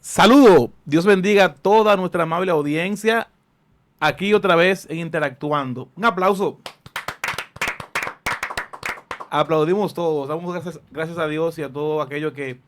Saludo, Dios bendiga a toda nuestra amable audiencia, aquí otra vez en Interactuando. Un aplauso. Aplaudimos todos, damos gracias a Dios y a todos aquellos que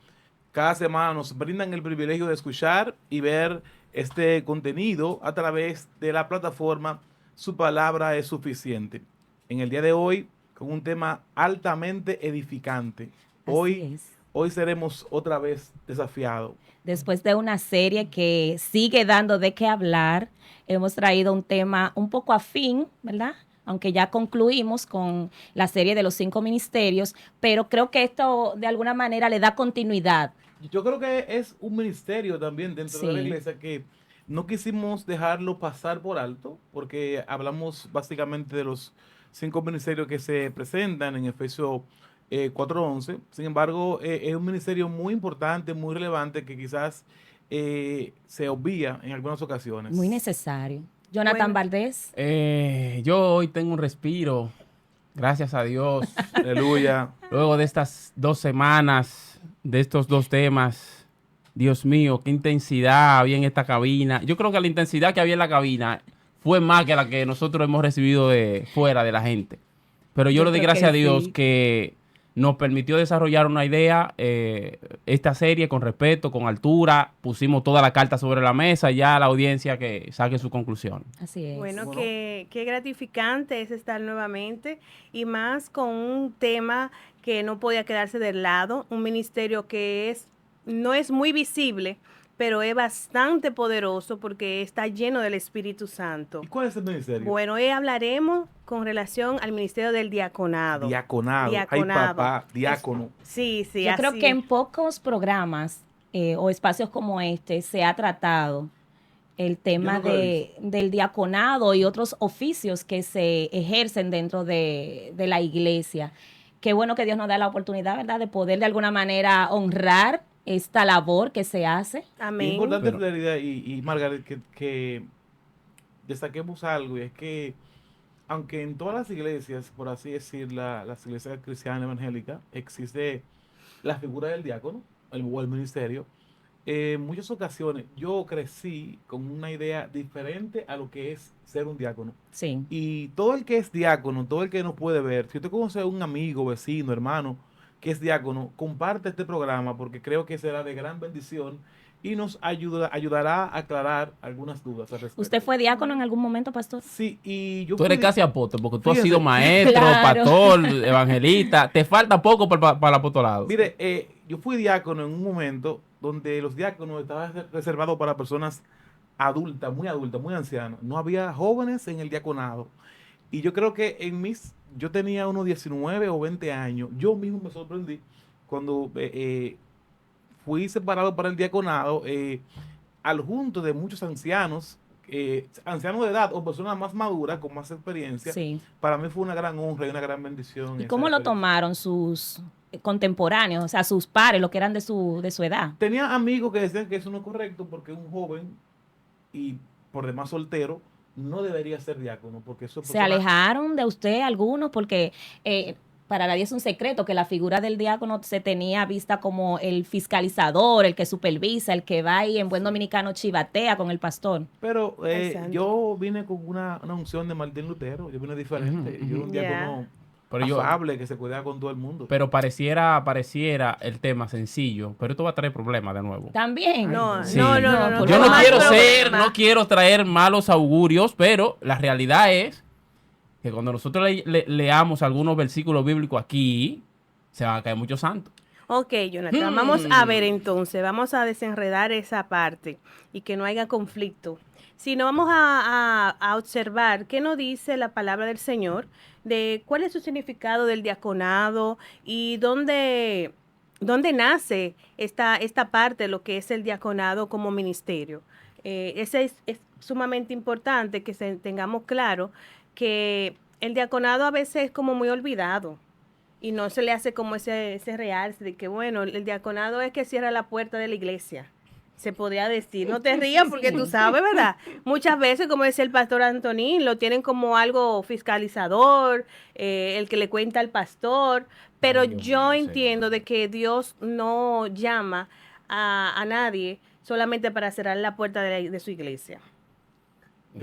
cada semana nos brindan el privilegio de escuchar y ver este contenido a través de la plataforma Su Palabra es Suficiente. En el día de hoy, con un tema altamente edificante. Así Hoy, es. hoy seremos otra vez desafiados. Después de una serie que sigue dando de qué hablar, hemos traído un tema un poco afín, ¿verdad? Aunque ya concluimos con la serie de los 5 ministerios, pero creo que esto de alguna manera le da continuidad. Yo creo que es un ministerio también dentro de la Sí, iglesia que no quisimos dejarlo pasar por alto, porque hablamos básicamente de los 5 ministerios que se presentan en Efesios 4:11. Sin embargo, es un ministerio muy importante, muy relevante, que quizás se obvia en algunas muy ocasiones. necesario. Jonathan Bueno, Valdés, yo hoy tengo un respiro, gracias a Dios. Aleluya. Luego de estas 2 semanas, de estos 2 temas, Dios mío, qué intensidad había en esta cabina. Yo creo que la intensidad que había en la cabina fue más que la que nosotros hemos recibido de fuera de la gente. Pero yo yo le doy creo gracias que a Dios sí. que nos permitió desarrollar una idea, esta serie con respeto, con altura. Pusimos toda la carta sobre la mesa, ya la audiencia que saque su conclusión. Así es. ¿Cómo Bueno, no? qué Qué gratificante es estar nuevamente y más con un tema que no podía quedarse del lado, un ministerio que no es muy visible, pero es bastante poderoso porque está lleno del Espíritu Santo. ¿Y cuál es el ministerio? Bueno, hoy hablaremos con relación al ministerio del diaconado. Diaconado. Ay, papá, diácono. Sí, sí, Yo creo así que es. en pocos programas o espacios como este se ha tratado el tema nunca lo he del diaconado y otros oficios que se ejercen dentro de la iglesia. Qué bueno que Dios nos da la oportunidad, ¿verdad?, de poder de alguna manera honrar esta labor que se hace. Es Amén. importante, Pero- Claridad y Margaret, que destaquemos algo, y es que, aunque en todas las iglesias, por así decir, las iglesias cristianas evangélicas, existe la figura del diácono, o el ministerio, en muchas ocasiones yo crecí con una idea diferente a lo que es ser un diácono. Sí. Y todo el que es diácono, todo el que nos puede ver, si usted conoce a un amigo, vecino, hermano que es diácono, comparte este programa porque creo que será de gran bendición y nos ayudará a aclarar algunas dudas al respecto. ¿Usted fue diácono en algún momento, pastor? Sí, y yo Tú eres fui casi apóstol, porque tú has Fíjense. sido maestro, Claro. pastor, evangelista. Te falta poco para el apostolado. Mire, yo fui diácono en un momento donde los diáconos estaban reservados para personas adultas, muy ancianas. No había jóvenes en el diaconado. Y yo creo que yo tenía unos 19 o 20 años. Yo mismo me sorprendí cuando fui separado para el diaconado al junto de muchos ancianos, ancianos de edad o personas más maduras, con más experiencia. Sí. Para mí fue una gran honra y una gran bendición. ¿Y esa cómo lo experiencia. tomaron sus contemporáneos, o sea, sus pares, los que eran de su edad? Tenía amigos que decían que eso no es correcto porque un joven y por demás soltero no debería ser diácono porque eso es ¿Se alejaron de usted algunos? Porque para nadie es un secreto que la figura del diácono se tenía vista como el fiscalizador, el que supervisa, el que va y en buen dominicano chivatea con el pastor. Pero Exacto. yo vine con una unción de Martín Lutero, yo vine diferente. Ujú, Yo ujú. un Ya. diácono Pero yo- afable que se cuidaba con todo el mundo. Pero pareciera el tema sencillo, pero esto va a traer problemas de nuevo. También. No, Sí. no, no, no, no. porque Yo no más quiero problema. no quiero traer malos augurios, pero la realidad es que cuando nosotros leamos algunos versículos bíblicos aquí, se van a caer muchos santos. Ok, Jonathan, vamos a ver entonces, vamos a desenredar esa parte y que no haya conflicto. Si no, vamos a observar qué nos dice la palabra del Señor, de cuál es su significado del diaconado y dónde nace esta parte de lo que es el diaconado como ministerio. Ese es sumamente importante que tengamos claro que el diaconado a veces es como muy olvidado. Y no se le hace como ese realce de que, bueno, el diaconado es que cierra la puerta de la iglesia. Se podría decir. No te rías porque tú sabes, ¿verdad? Muchas veces, como decía el pastor Antonín, lo tienen como algo fiscalizador, el que le cuenta al pastor. Pero Ay, Dios yo mío, entiendo de que Dios no llama a nadie solamente para cerrar la puerta de su iglesia.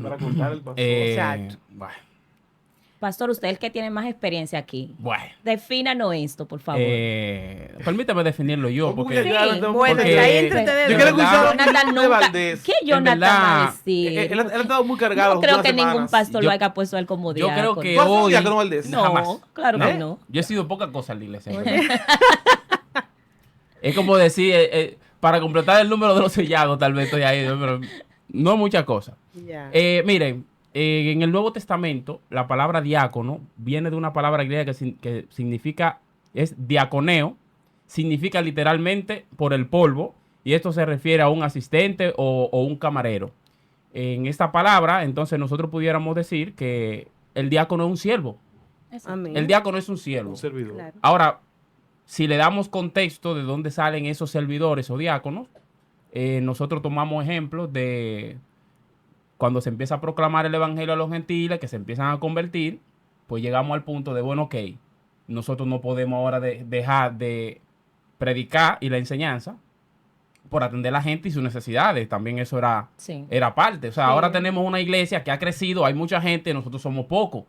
Para contar el pastor. Exacto. Bueno, Pastor, usted es el que tiene más experiencia aquí. bueno. Defínanos esto, por favor. Permítame definirlo yo, porque Sí, Bueno, porque- ahí entre ustedes yo dos. quiero escuchar Jonathan de nunca- Valdés. ¿Qué Jonathan verdad, va a decir? Él ha estado muy cargado. No creo las que últimas ningún semanas. pastor Yo- lo haya puesto a él como yo creo diácono. que ¿Tú has sido hoy... diácono, Valdés? No, Jamás. claro que no. Yo he sido pocas cosas en la iglesia. en verdad. Es como decir, para completar el número de los sellados, tal vez estoy ahí, pero no muchas cosas. Ya. Miren, en el Nuevo Testamento, la palabra diácono viene de una palabra griega que significa, es diaconeo, significa literalmente por el polvo, y esto se refiere a un asistente o un camarero. En esta palabra, entonces, nosotros pudiéramos decir que el diácono es un siervo. Amén. El diácono es un siervo. Un servidor. Claro. Ahora, si le damos contexto de dónde salen esos servidores o diáconos, nosotros tomamos ejemplos de cuando se empieza a proclamar el evangelio a los gentiles, que se empiezan a convertir, pues llegamos al punto de, bueno, ok, nosotros no podemos ahora dejar de predicar y la enseñanza por atender a la gente y sus necesidades. También eso Sí. era parte. O sea, Sí. ahora tenemos una iglesia que ha crecido, hay mucha gente, nosotros somos pocos.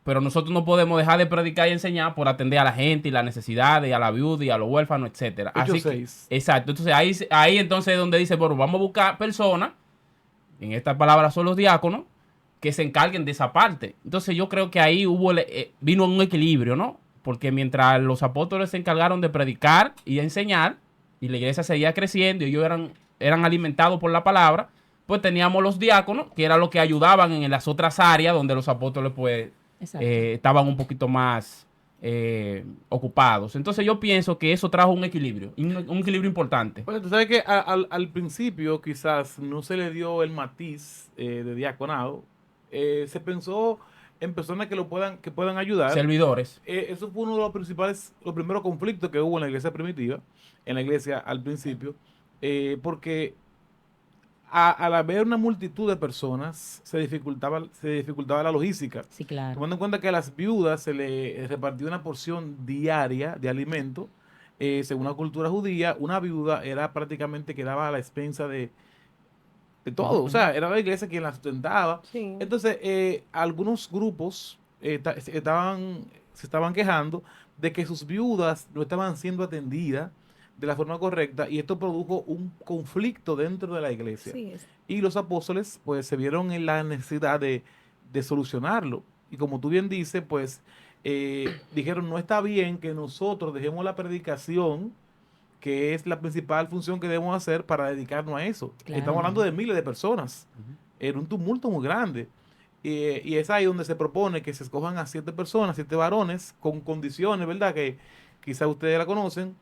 Pero nosotros no podemos dejar de predicar y enseñar por atender a la gente y las necesidades, y a la viuda y a los huérfanos, etcétera. Hechos Así que, 6. exacto. Entonces ahí entonces es donde dice, bueno, vamos a buscar personas, en estas palabras son los diáconos, que se encarguen de esa parte. Entonces yo creo que ahí vino un equilibrio, ¿no? Porque mientras los apóstoles se encargaron de predicar y enseñar, y la iglesia seguía creciendo y ellos eran alimentados por la palabra, pues teníamos los diáconos, que eran los que ayudaban en las otras áreas donde los apóstoles pues Exacto. estaban un poquito más ocupados. Entonces yo pienso que eso trajo un equilibrio importante. Bueno, tú sabes que al principio quizás no se le dio el matiz de diaconado. Se pensó en personas que puedan ayudar. Servidores. Eso fue uno de los primeros conflictos que hubo en la iglesia primitiva, en la iglesia al principio, porque al haber una multitud de personas se dificultaba la logística. Sí, claro. Tomando en cuenta que a las viudas se le repartía una porción diaria de alimento, según la cultura judía, una viuda era prácticamente quedaba a la expensa de todo. O sea, era la iglesia quien la sustentaba. Sí. Entonces, algunos grupos se estaban quejando de que sus viudas no estaban siendo atendidas de la forma correcta, y esto produjo un conflicto dentro de la iglesia. Sí, es. Y los apóstoles pues se vieron en la necesidad de solucionarlo. Y como tú bien dices, pues dijeron, no está bien que nosotros dejemos la predicación, que es la principal función que debemos hacer, para dedicarnos a eso. Claro. Estamos hablando de miles de personas. Era un tumulto muy grande. Y es ahí donde se propone que se escojan a 7 personas, 7 varones, con condiciones, ¿verdad? Que quizá ustedes la conocen,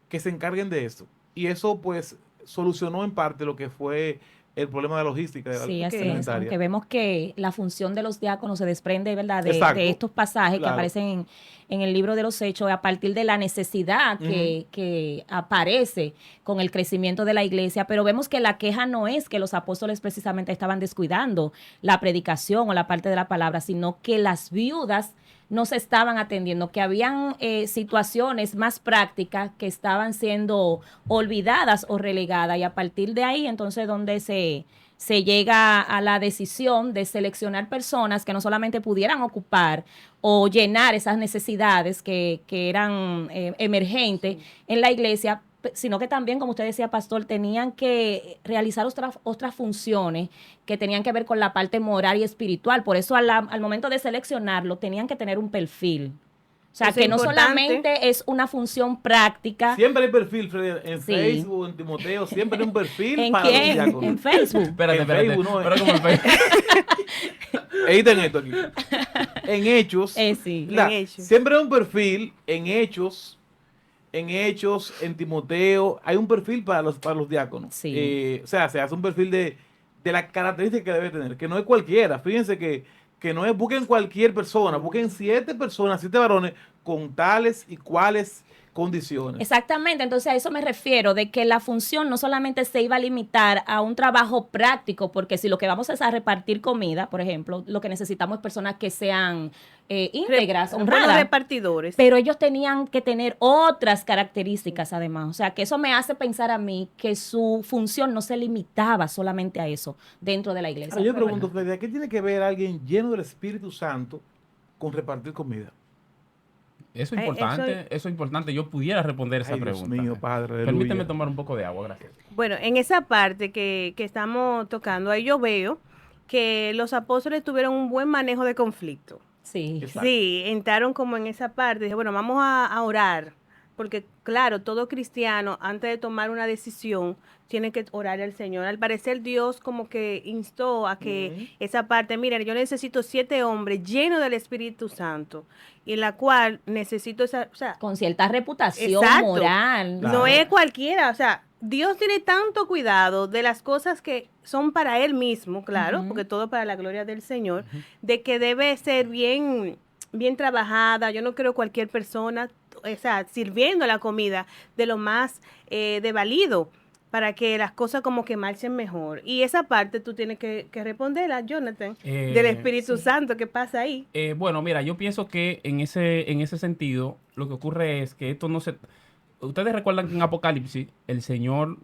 que se encarguen de esto. Y eso pues solucionó en parte lo que fue el problema de logística. Sí, así es. alimentaria. Aunque vemos que la función de los diáconos se desprende, ¿verdad? Exacto. De estos pasajes que Claro. aparecen en el libro de los Hechos, a partir de la necesidad que aparece con el crecimiento de la iglesia. Pero vemos que la queja no es que los apóstoles precisamente estaban descuidando la predicación o la parte de la palabra, sino que las viudas no se estaban atendiendo, que habían situaciones más prácticas que estaban siendo olvidadas o relegadas, y a partir de ahí entonces donde se llega a la decisión de seleccionar personas que no solamente pudieran ocupar o llenar esas necesidades que eran emergentes en la iglesia, sino que también, como usted decía, pastor, tenían que realizar otras funciones que tenían que ver con la parte moral y espiritual. Por eso al momento de seleccionarlo tenían que tener un perfil. O sea, Eso que es no importante. solamente es una función práctica. Siempre hay perfil, Freddy, en Sí. Facebook, en Timoteo, siempre hay un perfil ¿En para los quién? diáconos. En Facebook. Espérate, En espérate. Facebook, no, Pero como en Facebook. Editen esto aquí. En Hechos, Sí. la- En Hechos. siempre hay un perfil en Hechos, en Timoteo, hay un perfil para los diáconos. Sí. O sea, se hace un perfil de la característica que debe tener, que no es cualquiera. Fíjense que no es, busquen cualquier persona, busquen 7 personas, 7 varones con tales y cuales condiciones. Exactamente, entonces a eso me refiero, de que la función no solamente se iba a limitar a un trabajo práctico, porque si lo que vamos es a repartir comida, por ejemplo, lo que necesitamos es personas que sean íntegras, Buenos honradas, repartidores. pero ellos tenían que tener otras características además, o sea, que eso me hace pensar a mí que su función no se limitaba solamente a eso dentro de la iglesia. Ahora, yo pregunto, Freddy, ¿qué tiene que ver alguien lleno del Espíritu Santo con repartir comida? Eso es importante, eso es importante. Yo pudiera responder esa Ay, Dios pregunta. mío, Padre, aleluya. Permíteme tomar un poco de agua, gracias. Bueno, en esa parte que estamos tocando, ahí yo veo que los apóstoles tuvieron un buen manejo de conflicto. Sí. Exacto. Sí, entraron como en esa parte. Dije, bueno, vamos a orar. Porque, claro, todo cristiano, antes de tomar una decisión, tiene que orar al Señor. Al parecer, Dios como que instó a que esa parte, miren, yo necesito 7 hombres llenos del Espíritu Santo, y en la cual necesito esa, o sea, Con cierta reputación exacto. moral. Claro. No es cualquiera, o sea, Dios tiene tanto cuidado de las cosas que son para Él mismo, claro, Ujú. porque todo para la gloria del Señor, de que debe ser bien, bien trabajada. Yo no creo cualquier persona, o sea, sirviendo la comida de lo más de válido para que las cosas como que marchen mejor. Y esa parte tú tienes que responderla, Jonathan, del Espíritu sí. Santo. ¿Qué pasa ahí? Bueno, mira, yo pienso que en ese sentido, lo que ocurre es que esto no se... Ustedes recuerdan que en Apocalipsis el Señor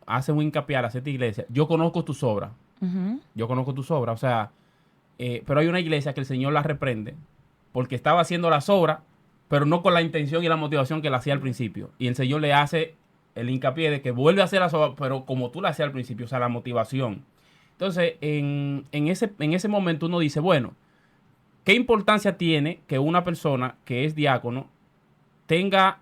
hace un hincapié a las 7 iglesias. Yo conozco tus obras. Ujú. Yo conozco tus obras. O sea, pero hay una iglesia que el Señor la reprende porque estaba haciendo las obras, pero no con la intención y la motivación que la hacía al principio. Y el Señor le hace el hincapié de que vuelve a hacer las obras, pero como tú la hacías al principio, o sea, la motivación. Entonces, en ese momento uno dice, bueno, ¿qué importancia tiene que una persona que es diácono tenga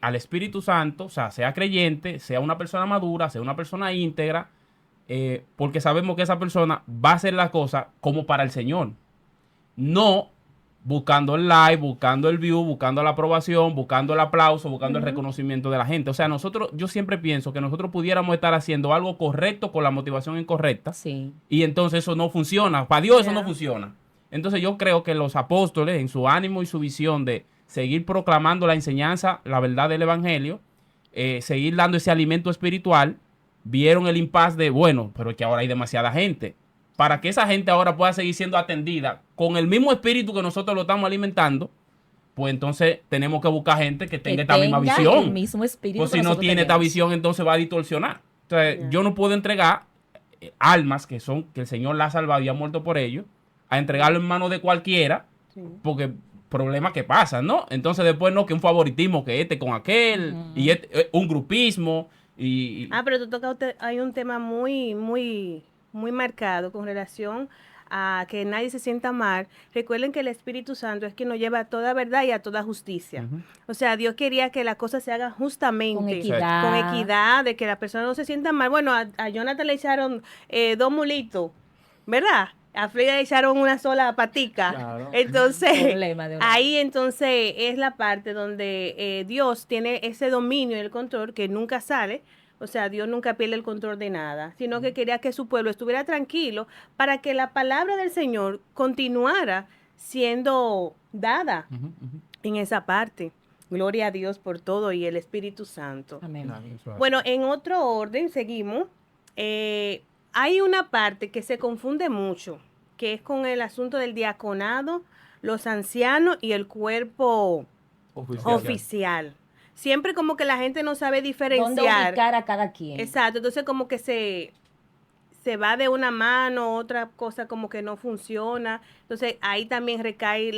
al Espíritu Santo, o sea, sea creyente, sea una persona madura, sea una persona íntegra, porque sabemos que esa persona va a hacer la cosa como para el Señor, no buscando el like, buscando el view, buscando la aprobación, buscando el aplauso, buscando el reconocimiento de la gente. O sea, yo siempre pienso que nosotros pudiéramos estar haciendo algo correcto con la motivación incorrecta, Sí. y entonces eso no funciona. Para Dios eso Ya. no funciona. Entonces yo creo que los apóstoles, en su ánimo y su visión de seguir proclamando la enseñanza, la verdad del evangelio, seguir dando ese alimento espiritual, vieron el impasse de, bueno, pero es que ahora hay demasiada gente. Para que esa gente ahora pueda seguir siendo atendida con el mismo espíritu que nosotros lo estamos alimentando, pues entonces tenemos que buscar gente que tenga esta misma tenga visión. el mismo espíritu Pues que si no nosotros tiene esta tenemos. visión, entonces va a distorsionar. Entonces, Ya. yo no puedo entregar almas que el Señor las ha salvado y ha muerto por ellos, a entregarlo en manos de cualquiera, Sí. porque problemas que pasan, ¿no? Entonces después no, que un favoritismo, que este con aquel, y un grupismo, y Pero tú tocas, hay un tema muy, muy, muy marcado con relación a que nadie se sienta mal. Recuerden que el Espíritu Santo es quien nos lleva a toda verdad y a toda justicia. Ujú. O sea, Dios quería que las cosas se hagan justamente, Con equidad. con equidad, de que la persona no se sienta mal. Bueno, a Jonathan le echaron 2 mulitos, ¿verdad? A Frida le echaron una sola patica. Claro. Entonces, Problema de una- ahí entonces es la parte donde Dios tiene ese dominio y el control que nunca sale. O sea, Dios nunca pierde el control de nada, sino que quería que su pueblo estuviera tranquilo para que la palabra del Señor continuara siendo dada Ujú, ujú. en esa parte. Gloria a Dios por todo y el Espíritu Santo. Amén. Eso es así. Bueno, en otro orden, seguimos. Hay una parte que se confunde mucho, que es con el asunto del diaconado, los ancianos y el cuerpo oficial. Siempre como que la gente no sabe ¿Dónde diferenciar. ubicar a cada quien? Exacto, entonces como que se va de una mano, otra cosa como que no funciona. Entonces ahí también recae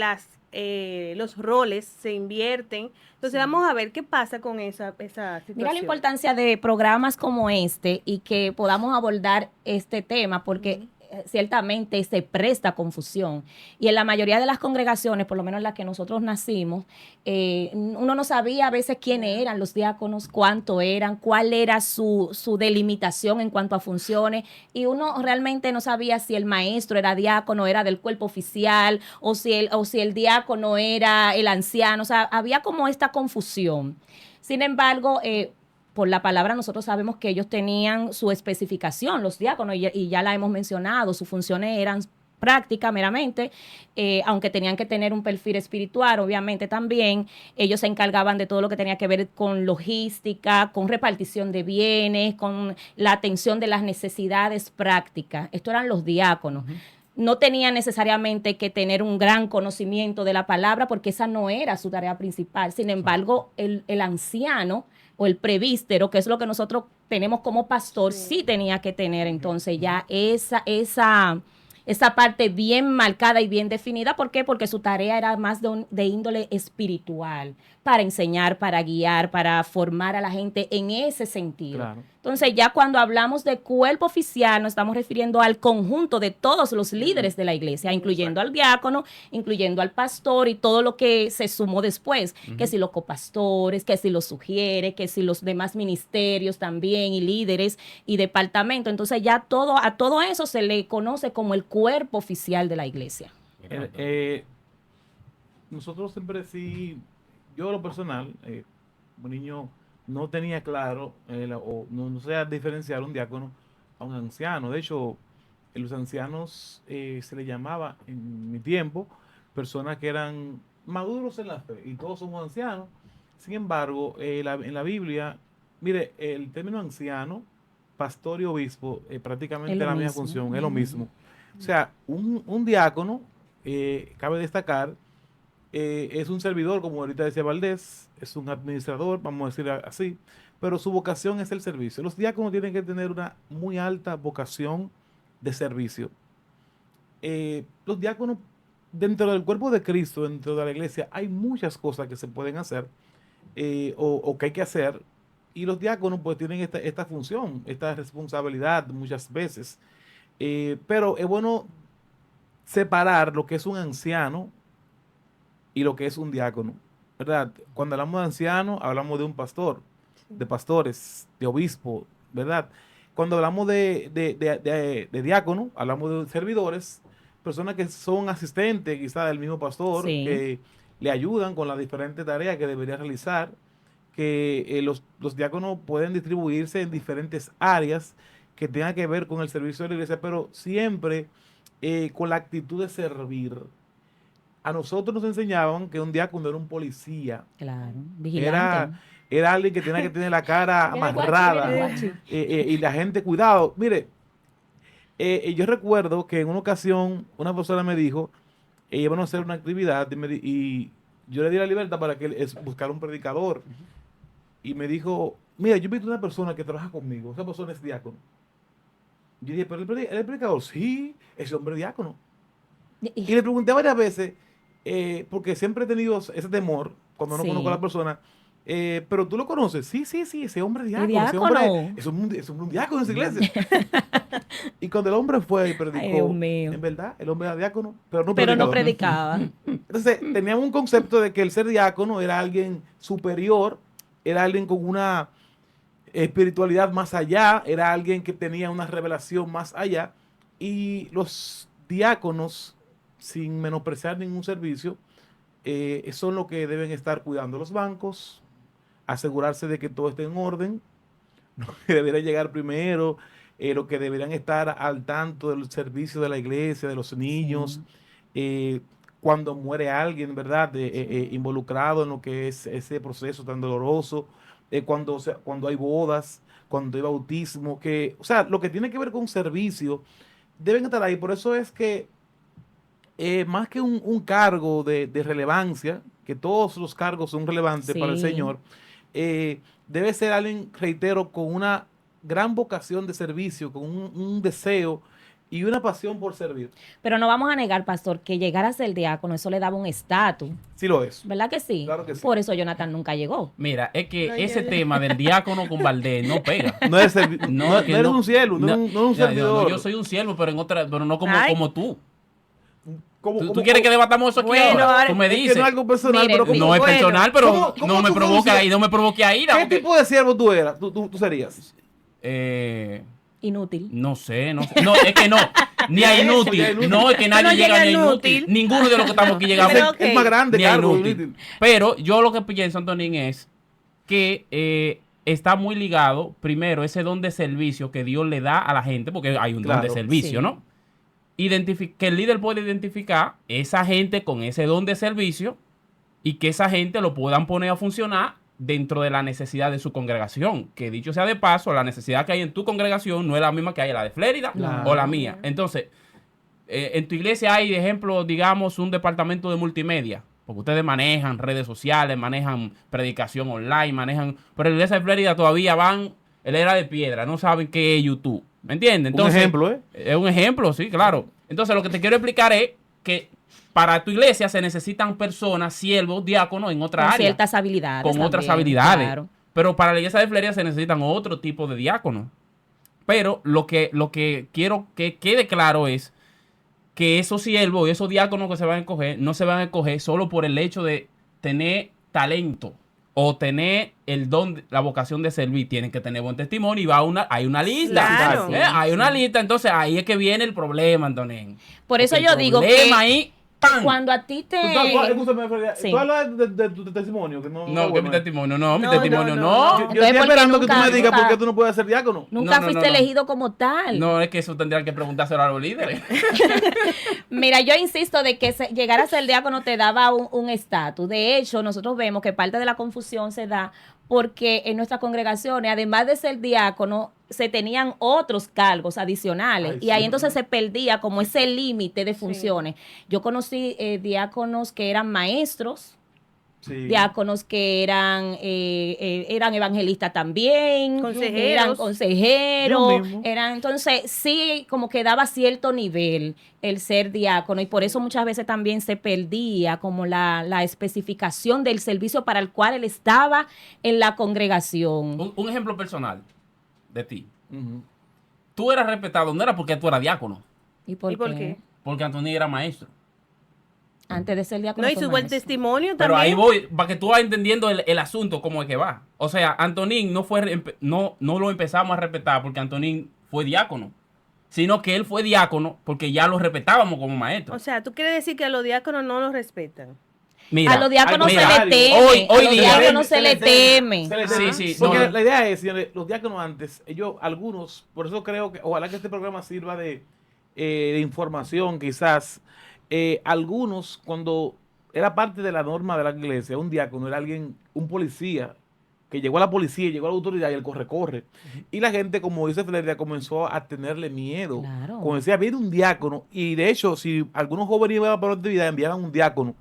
los roles, se invierten. Entonces vamos a ver qué pasa con esa situación. Mira la importancia de programas como este y que podamos abordar este tema porque ciertamente se presta confusión. Y en la mayoría de las congregaciones, por lo menos en las que nosotros nacimos, uno no sabía a veces quiénes eran los diáconos, cuánto eran, cuál era su delimitación en cuanto a funciones. Y uno realmente no sabía si el maestro era diácono, era del cuerpo oficial, o si el diácono era el anciano. O sea, había como esta confusión. Sin embargo, por la palabra nosotros sabemos que ellos tenían su especificación, los diáconos, y ya la hemos mencionado, sus funciones eran práctica meramente, aunque tenían que tener un perfil espiritual, obviamente también, ellos se encargaban de todo lo que tenía que ver con logística, con repartición de bienes, con la atención de las necesidades prácticas. Estos eran los diáconos. No tenían necesariamente que tener un gran conocimiento de la palabra porque esa no era su tarea principal. Sin embargo, el anciano o el prevístero, que es lo que nosotros tenemos como pastor, sí tenía que tener entonces ya esa parte bien marcada y bien definida. ¿Por qué? Porque su tarea era más de índole espiritual, para enseñar, para guiar, para formar a la gente en ese sentido. Claro. Entonces, ya cuando hablamos de cuerpo oficial, nos estamos refiriendo al conjunto de todos los líderes de la iglesia, incluyendo al diácono, incluyendo al pastor y todo lo que se sumó después, que si los copastores, que si los sugiere, que si los demás ministerios también y líderes y departamentos. Entonces, ya a todo eso se le conoce como el cuerpo oficial de la iglesia. Nosotros siempre sí, yo lo personal, un niño no tenía claro o no sabía diferenciar un diácono a un anciano. De hecho, los ancianos se les llamaba en mi tiempo personas que eran maduros en la fe y todos somos ancianos. Sin embargo, en la Biblia, mire, el término anciano, pastor y obispo, prácticamente Es lo la misma mismo. función, es lo mismo. O sea, un diácono, cabe destacar, es un servidor, como ahorita decía Valdés, es un administrador, vamos a decir así, pero su vocación es el servicio. Los diáconos tienen que tener una muy alta vocación de servicio. Los diáconos, dentro del cuerpo de Cristo, dentro de la iglesia, hay muchas cosas que se pueden hacer o que hay que hacer, y los diáconos pues tienen esta función, esta responsabilidad muchas veces. Pero es bueno separar lo que es un anciano y lo que es un diácono, ¿verdad? Cuando hablamos de anciano, hablamos de un pastor, de pastores, de obispo, ¿verdad? Cuando hablamos de diácono, hablamos de servidores, personas que son asistentes quizás del mismo pastor, Sí. que le ayudan con las diferentes tareas que debería realizar, que los diáconos pueden distribuirse en diferentes áreas que tengan que ver con el servicio de la iglesia, pero siempre con la actitud de servir. A nosotros nos enseñaban que un diácono era un policía, Claro, vigilante. era alguien que tenía que tener la cara Mira el guachi, amarrada, mira el guachi. y la gente, cuidado. Mire, yo recuerdo que en una ocasión una persona me dijo, iban a hacer una actividad y yo le di la libertad para que él buscara un predicador. Y me dijo, mira, yo he visto una persona que trabaja conmigo, esa persona es diácono. Yo dije, pero el predicador, sí, ese hombre es diácono. Y le pregunté varias veces, porque siempre he tenido ese temor cuando no Sí. conozco a la persona. Pero tú lo conoces, sí, ese hombre es diácono. diácono? Ese hombre es un diácono en esa iglesia. Y cuando el hombre fue y predicó, Ay, Dios mío. en verdad, el hombre era diácono, pero no Pero no predicador. predicaba. Entonces, teníamos un concepto de que el ser diácono era alguien superior, era alguien con una espiritualidad más allá, era alguien que tenía una revelación más allá. Y los diáconos, sin menospreciar ningún servicio, son los que deben estar cuidando los bancos, asegurarse de que todo esté en orden, lo que debería llegar primero, lo que deberían estar al tanto del servicio de la iglesia, de los niños, cuando muere alguien, ¿verdad? Involucrado en lo que es ese proceso tan doloroso, cuando hay bodas, cuando hay bautismo, o sea, lo que tiene que ver con servicio, deben estar ahí. Por eso es que más que un cargo de relevancia, que todos los cargos son relevantes para el Sí. Señor, debe ser alguien, reitero, con una gran vocación de servicio, con un deseo y una pasión por servir. Pero no vamos a negar, pastor, que llegar a ser diácono, eso le daba un estatus. Sí lo es. ¿Verdad que sí? Claro que sí. Por eso Jonathan nunca llegó. Mira, es que Ay, ese ay, ay. tema del diácono con Valdés no pega. No eres, no, es que no eres un siervo, no eres un servidor. yo soy un siervo, pero no como, Ay. como tú. ¿Cómo- ¿Tú cómo- quieres que debatamos eso aquí Bueno, ahora? ahora- Tú me Es que dices. no es algo personal, Mire, pero ¿cómo- No es Bueno. personal, pero ¿Cómo no me tú provoca funciona? y no me provoque a ira. ¿Qué porque- tipo de siervo tú eras? Tú serías. Inútil. No sé. No, es que no. Ni a Eso, inútil. ni a inútil. No, es que nadie no llega llega ni a inútil. inútil. Ninguno de los que estamos aquí llegamos Pero, ok. Es más grande, ni a cargo, inútil. inútil. Pero yo lo que pienso, Antonín, es que está muy ligado, primero, ese don de servicio que Dios le da a la gente, porque hay un don Claro. de servicio, Sí. ¿no? que el líder puede identificar esa gente con ese don de servicio y que esa gente lo puedan poner a funcionar dentro de la necesidad de su congregación. Que dicho sea de paso, la necesidad que hay en tu congregación no es la misma que hay en la de Flérida o la mía. Entonces, en tu iglesia hay, de ejemplo, digamos, un departamento de multimedia, porque ustedes manejan redes sociales, manejan predicación online, pero en la iglesia de Flérida todavía van en la era de piedra, no saben qué es YouTube. ¿Me entiendes? Entonces, un ejemplo, ¿eh? Es un ejemplo, sí, claro. Entonces, lo que te quiero explicar es que para tu iglesia se necesitan personas, siervos, diáconos en otra Con área. ciertas habilidades. Con también, otras habilidades. claro. Pero para la iglesia de Flérida se necesitan otro tipo de diáconos. Pero lo que quiero que quede claro es que esos siervos y esos diáconos que se van a escoger, no se van a escoger solo por el hecho de tener talento o tener el don, la vocación de servir. Tienen que tener buen testimonio y hay una lista. Claro. Hay una lista. Entonces ahí es que viene el problema, Antonín. Por eso Porque yo el digo que problema ahí, ¡pam! cuando a ti te... Escúchame, Freddy, Sí. tú hablas de tu testimonio. Que No, está que bueno, mi ¿eh? testimonio, no, mi No, testimonio no, no. no. Yo Entonces, estoy ¿por qué esperando que tú nunca- me digas nunca- por qué tú no puedes ser diácono. Nunca No, fuiste no. elegido como tal. No, es que eso tendrían que preguntárselo a los líderes. Mira, yo insisto de que llegar a ser diácono te daba un estatus. De hecho, nosotros vemos que parte de la confusión se da porque en nuestras congregaciones, además de ser diácono, se tenían otros cargos adicionales. Ay, y ahí sí. entonces se perdía como ese límite de funciones. Yo conocí diáconos que eran maestros, Sí. diáconos que eran evangelistas también, Consejeros. eran consejeros, Yo mismo. entonces sí como que daba cierto nivel el ser diácono y por eso muchas veces también se perdía como la especificación del servicio para el cual él estaba en la congregación. Un ejemplo personal de ti. Ujú. Tú eras respetado, no era porque tú eras diácono, ¿Y por, ¿Y por qué? qué? porque Antonio era maestro. Antes de ser diácono No, y fue su buen maestro. testimonio Pero ahí también. voy, para que tú vayas entendiendo el asunto, cómo es que va. O sea, Antonín no lo empezamos a respetar porque Antonín fue diácono, sino que él fue diácono porque ya lo respetábamos como maestro. O sea, tú quieres decir que a los diáconos no los respetan. Mira, A los diáconos al se le contrario, teme. hoy a los día- diáconos se le teme. Se le Sí, teme. sí, Porque no. la idea es, señores, los diáconos antes, algunos, por eso creo que, ojalá que este programa sirva de información, quizás. Algunos, cuando era parte de la norma de la iglesia, un diácono era alguien, un policía, que llegó a la policía, llegó a la autoridad y el corre-corre. Y la gente, como dice Fleria, comenzó a tenerle miedo. Claro. Como decía, viene un diácono. Y de hecho, si algunos jóvenes iban para la actividad, enviaban un diácono.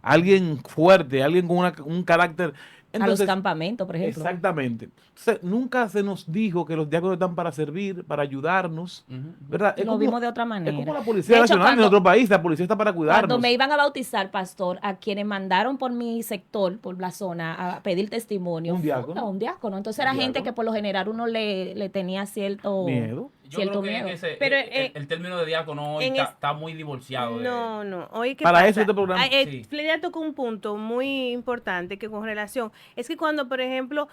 Alguien fuerte, alguien con un carácter. A los campamentos, por ejemplo. Exactamente. Entonces, nunca se nos dijo que los diáconos están para servir, para ayudarnos, Ujú. ¿verdad? Lo vimos de otra manera. Es como la Policía De hecho, Nacional en cuando- otro país, la policía está para cuidarnos. Cuando me iban a bautizar, pastor, a quienes mandaron por mi sector, por la zona, a pedir testimonio, Un fue diácono. un diácono. Entonces era Un gente diácono. que por lo general uno le tenía cierto Miedo. Yo cierto creo que miedo. pero, Pero, el término de diácono hoy en está muy divorciado. No, no. Oye, ¿qué Para pasa? eso este programa. Sí. Fleria tocó un punto muy importante que con relación, es que cuando, por ejemplo,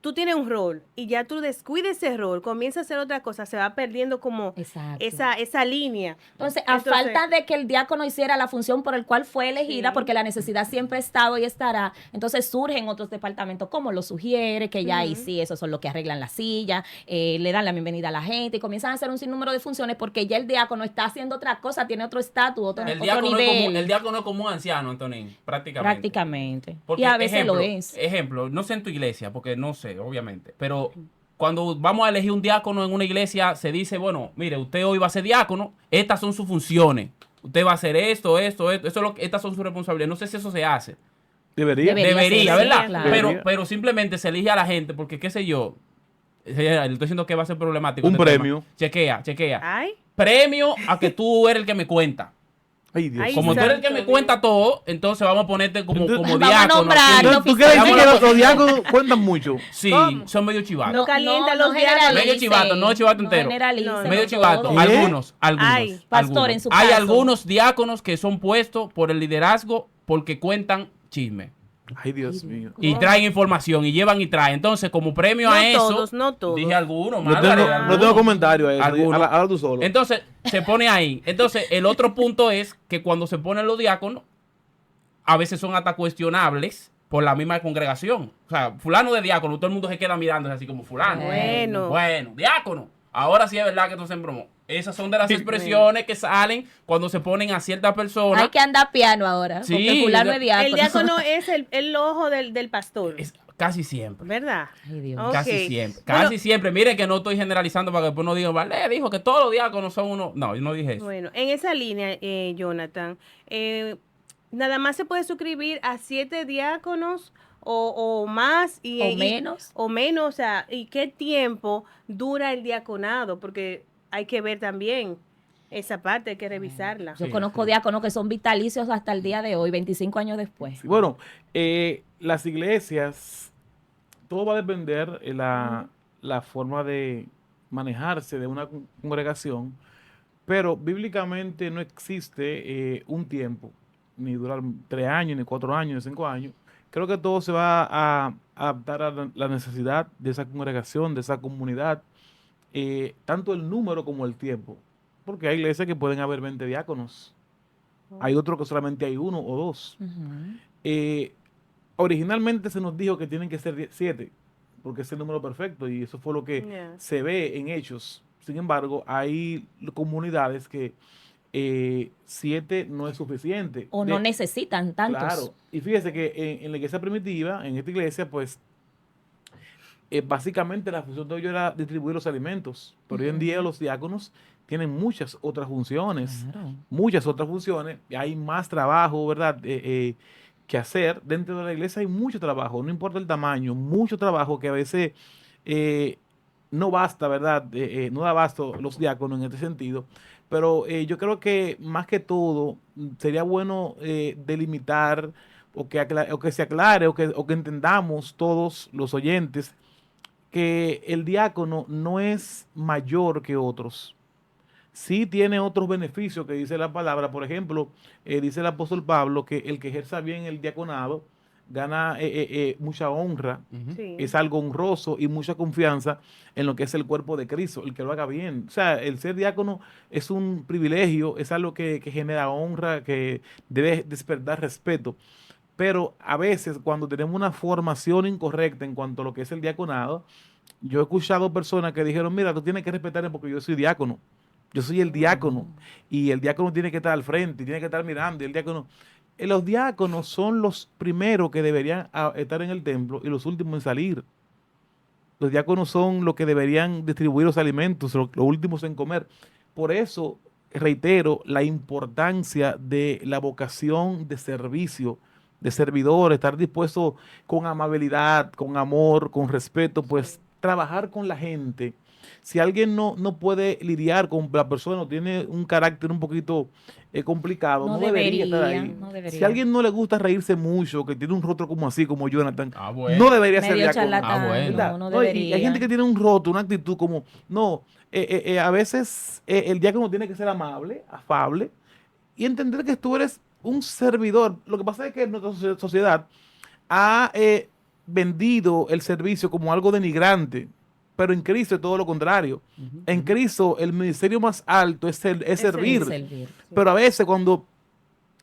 tú tienes un rol y ya tú descuides ese rol, comienza a hacer otra cosa, se va perdiendo como Exacto. esa línea. Entonces, a falta de que el diácono hiciera la función por el cual fue elegida, Sí. porque la necesidad siempre ha estado y estará, entonces surgen otros departamentos, como lo sugiere, que ya ahí Ujú. sí, esos son los que arreglan la silla, le dan la bienvenida a la gente y comienzan a hacer un sinnúmero de funciones porque ya el diácono está haciendo otra cosa, tiene otro estatus, otro El diácono, nivel. el diácono es como un anciano, Antonín, prácticamente. Prácticamente. Porque, Y a veces ejemplo, lo es. Ejemplo, no sé en tu iglesia, porque no sé, obviamente, pero cuando vamos a elegir un diácono en una iglesia, se dice, bueno, mire, usted hoy va a ser diácono, estas son sus funciones. Usted va a hacer esto, estas son sus responsabilidades. No sé si eso se hace. Debería. ser, Debería, ¿verdad? claro. Pero simplemente se elige a la gente porque, qué sé yo, le estoy diciendo que va a ser problemático. Un este tema. premio. Chequea. Ay, Premio a que tú eres el que me cuenta. Ay, Dios. Ay, Como tú eres el que santo me Dios. cuenta todo, entonces vamos a ponerte como Entonces, vamos a diácono. nombrar, aquí. no ¿Tú quieres decir que Vamos a- los diáconos cuentan mucho? Sí, ¿Cómo? son medio chivatos. No calienta los diáconos. generalice, Medio chivato, no chivato entero. generalice, No, Medio no chivato. todo. ¿Qué? Algunos. Ay, pastor, algunos. en su Hay caso. algunos diáconos que son puestos por el liderazgo porque cuentan chisme. Ay, Dios mío. Y traen información y llevan y traen. Entonces, como premio No a eso, todos, no todos. dije algunos, No Márgara, tengo, no algunos. tengo comentario a eso. Algunos. Habla tú solo. Entonces, se pone ahí. Entonces, el otro punto es que cuando se ponen los diáconos, a veces son hasta cuestionables por la misma congregación. O sea, fulano de diácono, todo el mundo se queda mirando así como fulano. Bueno. Bueno, diácono. Ahora sí es verdad que esto se embromó. Esas son de las expresiones que salen cuando se ponen a ciertas personas. Hay que andar piano ahora, Sí, porque fulano es diácono. El diácono es el ojo del pastor, Casi siempre. ¿verdad? Ay, Dios. Ok. Casi siempre. Bueno, Casi siempre. Miren que no estoy generalizando para que después no digan, vale, dijo que todos los diáconos son uno. No, yo no dije eso. Bueno, en esa línea, Jonathan, nada más se puede suscribir a 7 diáconos o más O menos. o menos, o sea, ¿y qué tiempo dura el diaconado? Porque hay que ver también esa parte, hay que revisarla. Yo Sí, conozco sí. diáconos que son vitalicios hasta el día de hoy, 25 años después. Sí, bueno, las iglesias, todo va a depender de la forma de manejarse de una congregación, pero bíblicamente no existe un tiempo, ni durar 3 años, ni 4 años, ni 5 años. Creo que todo se va a adaptar a la necesidad de esa congregación, de esa comunidad, tanto el número como el tiempo. Porque hay iglesias que pueden haber 20 diáconos, hay otros que solamente hay 1 o 2. Ujú. Originalmente se nos dijo que tienen que ser 7, porque es el número perfecto y eso fue lo que Yeah. se ve en hechos. Sin embargo, hay comunidades que 7 no es suficiente. O no necesitan tantos. Claro, y fíjese que en la iglesia primitiva, en esta iglesia, pues básicamente la función de ellos era distribuir los alimentos, pero hoy en día los diáconos tienen muchas otras funciones, Claro. muchas otras funciones, y hay más trabajo, ¿verdad? Que hacer. Dentro de la iglesia hay mucho trabajo, no importa el tamaño, mucho trabajo que a veces eh, no basta, ¿verdad? No da abasto los diáconos en este sentido, pero yo creo que más que todo sería bueno delimitar o que se aclare o que entendamos todos los oyentes que el diácono no es mayor que otros. Sí tiene otros beneficios que dice la palabra. Por ejemplo, dice el apóstol Pablo que el que ejerza bien el diaconado gana mucha honra, Ujú. Sí. es algo honroso y mucha confianza en lo que es el cuerpo de Cristo, el que lo haga bien. O sea, el ser diácono es un privilegio, es algo que genera honra, que debe despertar respeto. Pero a veces cuando tenemos una formación incorrecta en cuanto a lo que es el diaconado, yo he escuchado personas que dijeron, mira, tú tienes que respetarme porque yo soy diácono. Yo soy el diácono y el diácono tiene que estar al frente, y tiene que estar mirando. Y el diácono, los diáconos son los primeros que deberían estar en el templo y los últimos en salir. Los diáconos son los que deberían distribuir los alimentos, los últimos en comer. Por eso reitero la importancia de la vocación de servicio, de servidor, estar dispuesto con amabilidad, con amor, con respeto, pues trabajar con la gente. Si alguien no puede lidiar con la persona o tiene un carácter un poquito complicado, No no debería estar debería, ahí. no debería. Si a alguien no le gusta reírse mucho, que tiene un rostro como así, como Jonathan, Ah, bueno. no debería ser Medio diácono. charlatán, Ah, bueno. ¿Verdad? no No, y debería. hay gente que tiene un rostro, una actitud como, no, a veces el diácono tiene que ser amable, afable y entender que tú eres un servidor. Lo que pasa es que nuestra sociedad ha vendido el servicio como algo denigrante, pero en Cristo es todo lo contrario. En Cristo el ministerio más alto es servir. Servir. Pero a veces cuando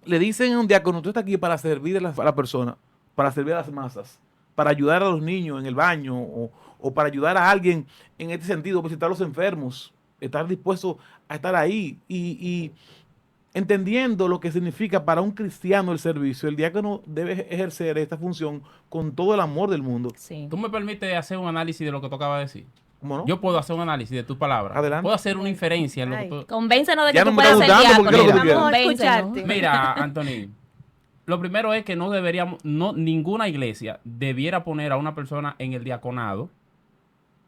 le dicen a un diácono, tú estás aquí para servir a la persona, para servir a las masas, para ayudar a los niños en el baño o para ayudar a alguien en este sentido, visitar a los enfermos, estar dispuesto a estar ahí y entendiendo lo que significa para un cristiano el servicio, el diácono debe ejercer esta función con todo el amor del mundo. Sí. ¿Tú me permites hacer un análisis de lo que tú acabas de decir? ¿Cómo no? Yo puedo hacer un análisis de tus palabras. Adelante. Puedo hacer una inferencia en lo que Ay. tú... Convéncenos de que Ya tú no me puedes está ser gustando porque diácono. es lo que tú Vamos a Convéncenos. escucharte. Mira, Anthony, lo primero es que no deberíamos, ninguna iglesia debiera poner a una persona en el diaconado,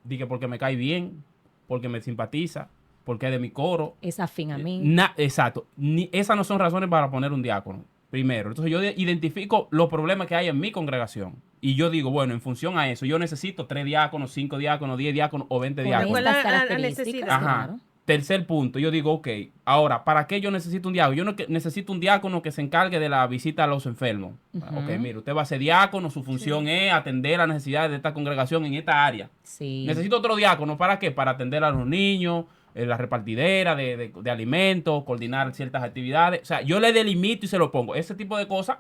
dije porque me cae bien, porque me simpatiza, porque es de mi coro. Es afín a mí. Exacto. Esas no son razones para poner un diácono. Primero. Entonces yo identifico los problemas que hay en mi congregación. Y yo digo, bueno, en función a eso, yo necesito 3 diáconos, 5 diáconos, 10 diáconos o 20 Con diáconos. ¿Cuál es estas la características, necesidad? Ajá. claro. Tercer punto, yo digo, ok, ahora, ¿para qué yo necesito un diácono? Yo no necesito un diácono que se encargue de la visita a los enfermos. Ujú. Ok, mire, usted va a ser diácono, su función es atender las necesidades de esta congregación en esta área. Sí. Necesito otro diácono, ¿para qué? Para atender a los niños, la repartidera de alimentos, coordinar ciertas actividades. O sea, yo le delimito y se lo pongo. Ese tipo de cosas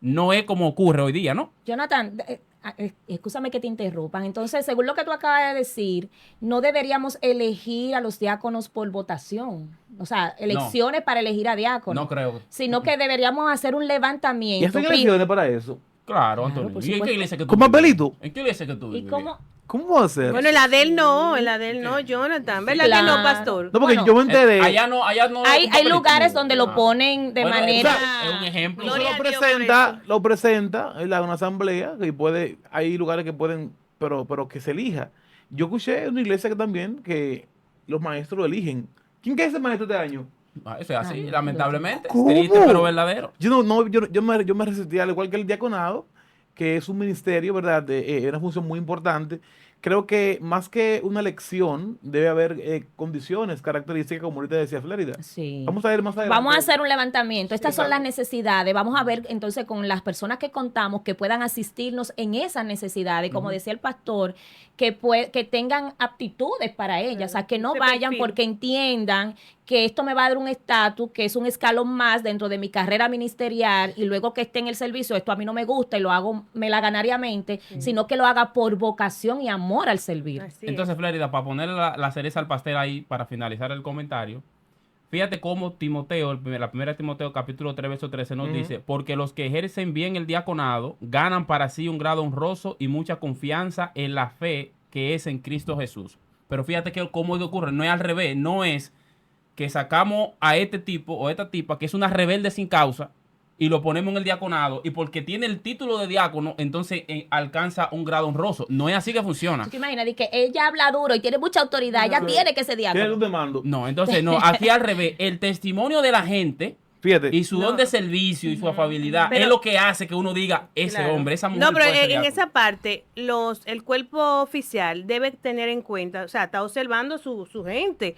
no es como ocurre hoy día, ¿no? Jonathan, Escúchame que te interrumpan. Entonces, según lo que tú acabas de decir, no deberíamos elegir a los diáconos por votación. O sea, elecciones para elegir a diáconos. No creo. Sino que deberíamos hacer un levantamiento. ¿Y hacen elecciones para eso? Claro, Claro, Antonio. por ¿Y en qué supuesto. iglesia que tú ¿Con vives? papelito? ¿En qué iglesia que tú ¿Y vives? cómo? ¿Cómo va a ser? Bueno, la de él no, Jonathan. ¿Verdad que no, Claro. pastor? No, porque Bueno, yo me enteré. Allá no Hay un papelito. lugares donde lo Ah. ponen de Bueno, manera... es un ejemplo. Eso Gloria lo a Dios por presenta, eso. lo presenta en una asamblea que puede, hay lugares que pueden, pero que se elija. Yo escuché en una iglesia que también que los maestros lo eligen. ¿Quién es ese maestro este año? Eso es así, Ay, lamentablemente. ¿Cómo? Triste, pero verdadero. Yo me resistí, al igual que el diaconado, que es un ministerio, ¿verdad? De una función muy importante. Creo que más que una elección, debe haber condiciones, características, como ahorita decía Flérida. Sí. Vamos a ver más adelante. Vamos a hacer un levantamiento. Estas son las Exacto. necesidades. Vamos a ver entonces con las personas que contamos que puedan asistirnos en esas necesidades. Como decía el pastor, que tengan aptitudes para ellas. O sea, que no Ese vayan perfil. porque entiendan que esto me va a dar un estatus, que es un escalón más dentro de mi carrera ministerial y luego que esté en el servicio, esto a mí no me gusta y lo hago melaganariamente, sino que lo haga por vocación y amor al servir. Así es. Entonces, Flérida, para poner la cereza al pastel ahí, para finalizar el comentario, fíjate cómo Timoteo, la primera Timoteo capítulo 3, verso 13 nos dice, porque los que ejercen bien el diaconado ganan para sí un grado honroso y mucha confianza en la fe que es en Cristo Jesús. Pero fíjate que cómo ocurre, no es al revés, no es que sacamos a este tipo o esta tipa que es una rebelde sin causa y lo ponemos en el diaconado y porque tiene el título de diácono, entonces alcanza un grado honroso. No es así que funciona. ¿Tú te imaginas? De que ella habla duro y tiene mucha autoridad, ella tiene que ser Tiene diácono. un demando. No, entonces no, aquí al revés, el testimonio de la gente Fíjate. y su don de servicio y su afabilidad Pero- es lo que hace que uno diga, ese Claro. hombre, esa mujer No, pero puede ser en diácono. esa parte, el cuerpo oficial debe tener en cuenta, o sea, está observando su gente.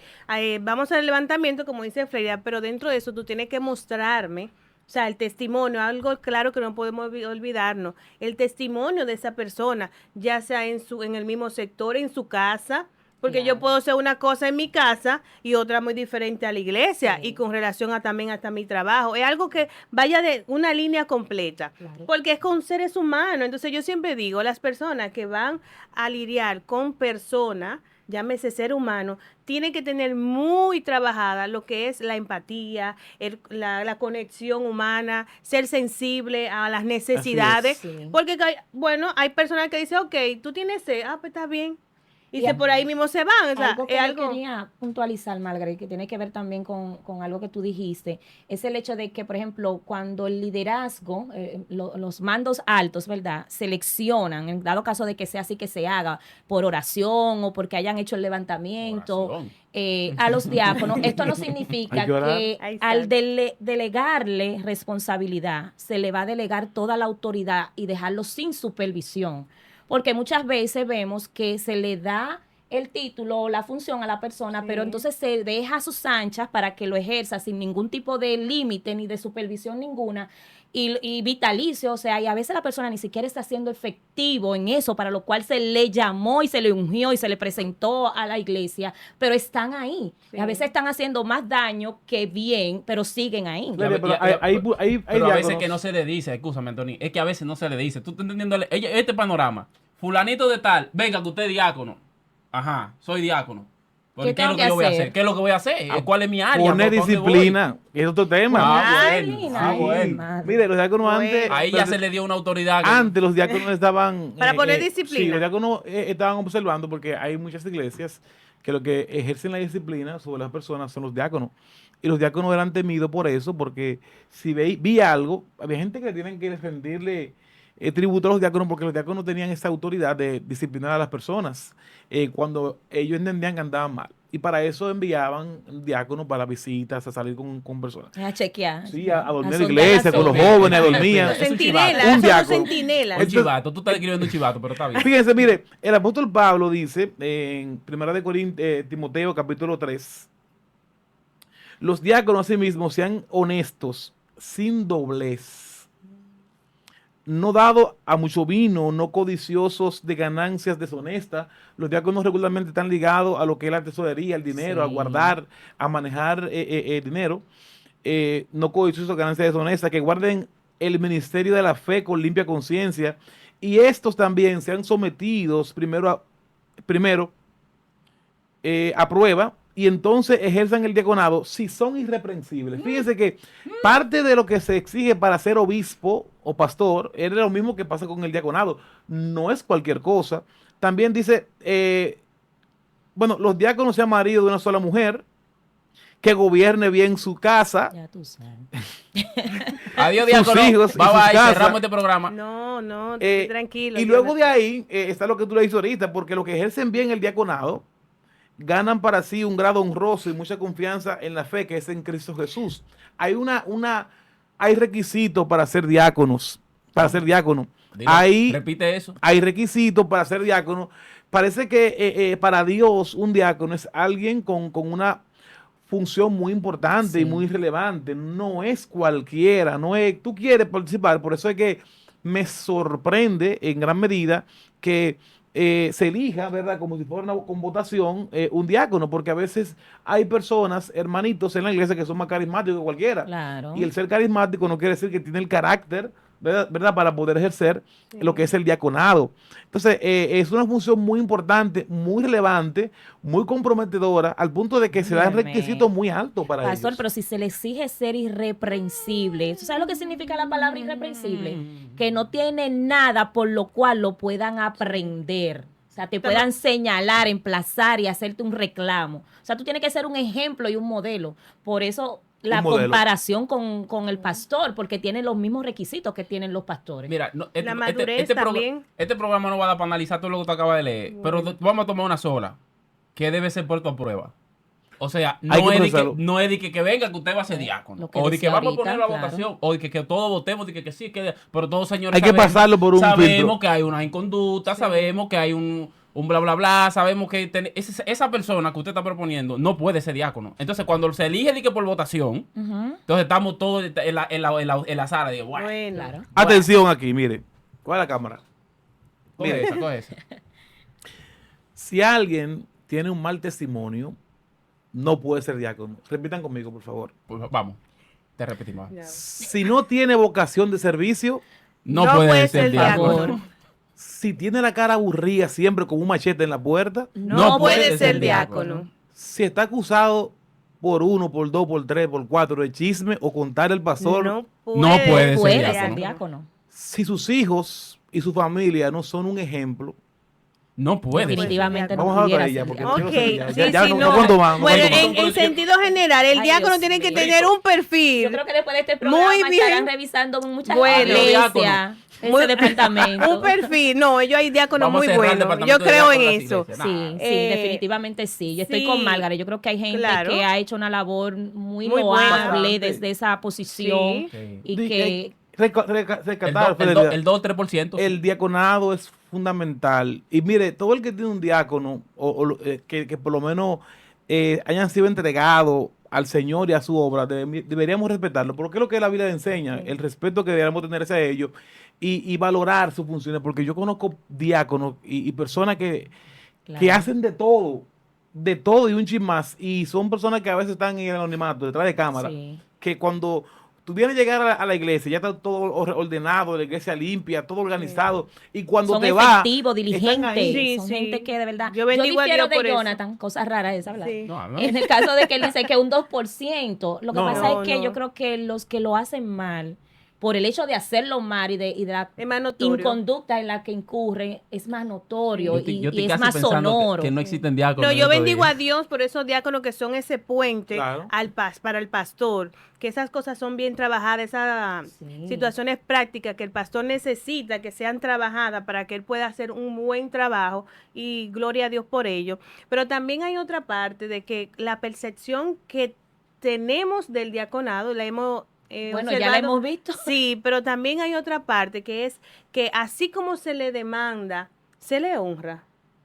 Vamos al levantamiento, como dice Freya, pero dentro de eso tú tienes que mostrarme, o sea, el testimonio, algo claro que no podemos olvidarnos, el testimonio de esa persona, ya sea en el mismo sector, en su casa. Porque Claro. yo puedo hacer una cosa en mi casa y otra muy diferente a la iglesia y con relación también hasta mi trabajo. Es algo que vaya de una línea completa. Claro. Porque es con seres humanos. Entonces yo siempre digo, las personas que van a lidiar con personas, llámese ser humano, tienen que tener muy trabajada lo que es la empatía, la conexión humana, ser sensible a las necesidades. Sí. Porque, hay personas que dicen, ok, tú tienes sed, pues está bien. Y Y se por ahí mismo se van. O sea, algo que es yo algo... quería puntualizar, Margaret, que tiene que ver también con algo que tú dijiste, es el hecho de que, por ejemplo, cuando el liderazgo, los mandos altos, ¿verdad?, seleccionan, en dado caso de que sea así que se haga, por oración o porque hayan hecho el levantamiento, Oración. a los diáconos, esto no significa Hay que orar. que Ahí está. al delegarle responsabilidad, se le va a delegar toda la autoridad y dejarlo sin supervisión. Porque muchas veces vemos que se le da el título o la función a la persona, Sí. pero entonces se deja a sus anchas para que lo ejerza sin ningún tipo de límite ni de supervisión ninguna y vitalicio, o sea, y a veces la persona ni siquiera está siendo efectivo en eso para lo cual se le llamó y se le ungió y se le presentó a la iglesia, pero están ahí. Sí. Y a veces están haciendo más daño que bien, pero siguen ahí. Claro, pero Ya, hay pero a veces diáconos. que no se le dice, escúchame, Antonio, es que a veces no se le dice. Tú estás entendiendo este panorama. Fulanito de tal, venga que usted es diácono. Ajá, soy diácono. Pero ¿Qué ¿qué es lo tengo que que yo voy a hacer? hacer? ¿Qué es lo que voy a hacer? ¿Cuál es mi área? Poner ¿Por dónde voy? disciplina. Es otro tema. Ay, bueno. Lina, Ah, ay, bueno. madre. Mire, los diáconos Bueno. antes. Ahí ya se le dio una autoridad. Antes los diáconos estaban... Para poner disciplina. Sí, los diáconos estaban observando porque hay muchas iglesias que lo que ejercen la disciplina sobre las personas son los diáconos. Y los diáconos eran temidos por eso, porque si vi algo, había gente que tienen que rendirle tributo a los diáconos porque los diáconos tenían esa autoridad de disciplinar a las personas cuando ellos entendían que andaban mal. Y para eso enviaban diáconos para visitas, a salir con personas. A chequear. Sí, a dormir en la sondar iglesia, la con los zona. jóvenes, dormían. Los Es un centinelas, chivato. son Un los diácono. centinelas. Un chivato, tú estás escribiendo un chivato, pero está bien. Fíjense, mire, el apóstol Pablo dice en 1 de Corintios, Timoteo capítulo 3, los diáconos asimismo sean honestos, sin doblez, no dado a mucho vino, no codiciosos de ganancias deshonestas. Los diáconos regularmente están ligados a lo que es la tesorería, el dinero, a Sí. guardar, a manejar dinero, no codiciosos de ganancias deshonestas, que guarden el ministerio de la fe con limpia conciencia y estos también sean sometidos primero a prueba y entonces ejerzan el diaconado si son irreprensibles. Fíjense que parte de lo que se exige para ser obispo o pastor es lo mismo que pasa con el diaconado. No es cualquier cosa. También dice, bueno, los diáconos sean maridos de una sola mujer, que gobierne bien su casa. Ya tú sabes. Adiós, sus diácono. hijos y Bye, sus bye, casas. cerramos este programa. No, tranquilo. Y luego de Jonathan. ahí está lo que tú le dices ahorita, porque los que ejercen bien el diaconado ganan para sí un grado honroso y mucha confianza en la fe que es en Cristo Jesús. Hay hay requisitos para ser diáconos, para ser diácono. Dilo, repite eso. Hay requisitos para ser diácono. Parece que para Dios un diácono es alguien con una función muy importante y muy relevante. No es cualquiera, no es, tú quieres participar, por eso es que me sorprende en gran medida que se elija, ¿verdad? Como si fuera con votación, un diácono, porque a veces hay personas, hermanitos en la iglesia que son más carismáticos que cualquiera. Claro. Y el ser carismático no quiere decir que tiene el carácter, ¿verdad? Para poder ejercer lo que es el diaconado. Entonces, es una función muy importante, muy relevante, muy comprometedora, al punto de que se dan Óyeme. requisitos muy altos para Pastor, ellos. pero si se le exige ser irreprensible, ¿tú sabes lo que significa la palabra irreprensible? Que no tiene nada por lo cual lo puedan aprender. O sea, te puedan señalar, emplazar y hacerte un reclamo. O sea, tú tienes que ser un ejemplo y un modelo. Por eso la Un modelo. comparación con el pastor, porque tiene los mismos requisitos que tienen los pastores. Mira, La madurez también. Este programa no va a dar para analizar todo lo que tú acabas de leer, pero vamos a tomar una sola, que debe ser puesto a prueba. O sea, Hay no que es, de procesarlo. que, no es de que venga que usted va a ser diácono. Lo que O de que decía vamos a ahorita, poner la claro. votación. O de que todos votemos, de que sí, pero todos señores Hay que pasarlo por un sabemos filtro. que hay una inconducta, sabemos que hay un bla, bla, bla, sabemos que esa persona que usted está proponiendo no puede ser diácono. Entonces, cuando se elige de que por votación, Ujú. entonces estamos todos en la sala. Digo, "Guau". Bueno. Claro. Atención aquí, mire. ¿Cuál es la cámara? Coge esa, coge esa. Si alguien tiene un mal testimonio, no puede ser diácono. Repitan conmigo, por favor. Pues vamos, te repetimos. Ya. Si no tiene vocación de servicio, No, No puede puede ser ser diácono. diácono. si tiene la cara aburrida siempre con un machete en la puerta, No puede ser diácono. si está acusado por 1, por 2, por 3, por 4 de chisme o contar al pastor, No puede ser Puede diácono. ser diácono. si sus hijos y su familia no son un ejemplo, No puede. Definitivamente vamos no a pudiera hablar de ella ser porque diácono. Ok, quiero sí, saber ya. Ya sí, no no. aguanto más. no Bueno, aguanto más. en sentido general, el Ay, diácono Dios tiene que mío. tener un Yo perfil. creo que después de este programa Muy bien. estarán revisando muchas Bueno. iglesias, ese departamento. Un perfil. No, ellos hay diáconos Vamos a muy cerrar el buenos. departamento Yo de creo en diáconos de las eso. iglesias. Sí, sí, Eh, definitivamente sí. Yo estoy sí, con Margaret. Yo creo que hay gente claro. que ha hecho una labor muy, Muy buena. loable Bastante. desde esa posición Sí. y Di- que Recatar, Fidelidad. El 2-3%. El diaconado es fundamental. Y mire, todo el que tiene un diácono, que por lo menos hayan sido entregados al Señor y a su obra, deberíamos respetarlo. Porque es lo que la Biblia enseña, el respeto que deberíamos tener hacia ellos y valorar sus funciones. Porque yo conozco diáconos y personas que claro. hacen de todo y un chin más. Y son personas que a veces están en el anonimato, detrás de cámara. Sí. Que cuando tú vienes a llegar a la iglesia, ya está todo ordenado, la iglesia limpia, todo organizado. Y cuando Son te vas, efectivos, están ahí. diligentes. Sí, son sí. gente que de verdad. Yo bendigo a difiero Dios por de eso. Jonathan, cosas raras esa, ¿verdad? Sí. No, no. En el caso de que él dice que un 2%, lo que No. pasa No, es que no. yo creo que los que lo hacen mal, por el hecho de hacerlo mal y de la Es más notorio. inconducta en la que incurre, es más notorio Yo estoy y es casi más pensando sonoro. que no existen diáconos. No, en yo estos bendigo días. a Dios por esos diáconos que son ese puente Claro. para el pastor, que esas cosas son bien trabajadas, esas Sí. situaciones prácticas que el pastor necesita que sean trabajadas para que él pueda hacer un buen trabajo y gloria a Dios por ello. Pero también hay otra parte de que la percepción que tenemos del diaconado, la hemos Bueno, ya la observado. hemos visto. Sí, pero también hay otra parte que es que así como se le demanda, se le honra.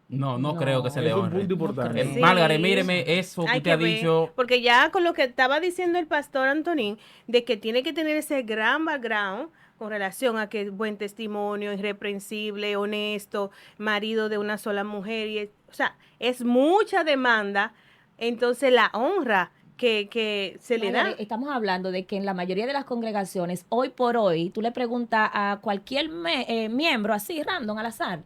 No, no No. creo que se le Es un honre. punto importante. creo. Sí. Margaret, míreme eso que Hay usted ha ver, dicho. porque ya con lo que estaba diciendo el pastor Antonín, de que tiene que tener ese gran background con relación a que es buen testimonio, irreprensible, honesto, marido de una sola mujer, o sea, es mucha demanda, entonces la honra que se le da. Margaret, estamos hablando de que en la mayoría de las congregaciones, hoy por hoy, tú le preguntas a cualquier miembro así, random, al azar,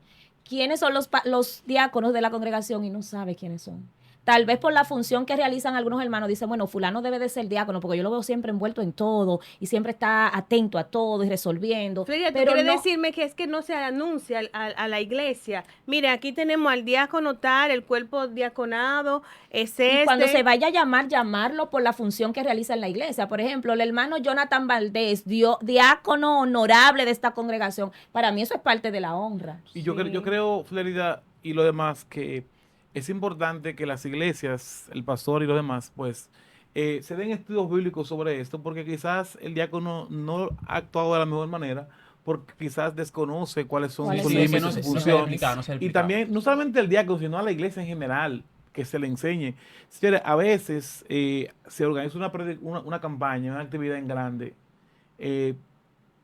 quiénes son los diáconos de la congregación y no sabe quiénes son. Tal vez por la función que realizan algunos hermanos, dicen, bueno, fulano debe de ser diácono, porque yo lo veo siempre envuelto en todo y siempre está atento a todo y resolviendo. Fleria, ¿tú pero quieres no, decirme que es que no se anuncia a la iglesia? Mire, aquí tenemos al diácono tal, el cuerpo diaconado, es y cuando se vaya a llamarlo por la función que realiza en la iglesia. Por ejemplo, el hermano Jonathan Valdés, diácono honorable de esta congregación. Para mí eso es parte de la honra. Y yo creo, Florida, y lo demás, que es importante que las iglesias, el pastor y los demás, pues, se den estudios bíblicos sobre esto, porque quizás el diácono no ha actuado de la mejor manera, porque quizás desconoce cuáles son sus límites, no su se función. explica, no se Y explica. también, no solamente el diácono, sino a la iglesia en general, que se le enseñe. Señores, a veces se organiza una campaña, una actividad en grande,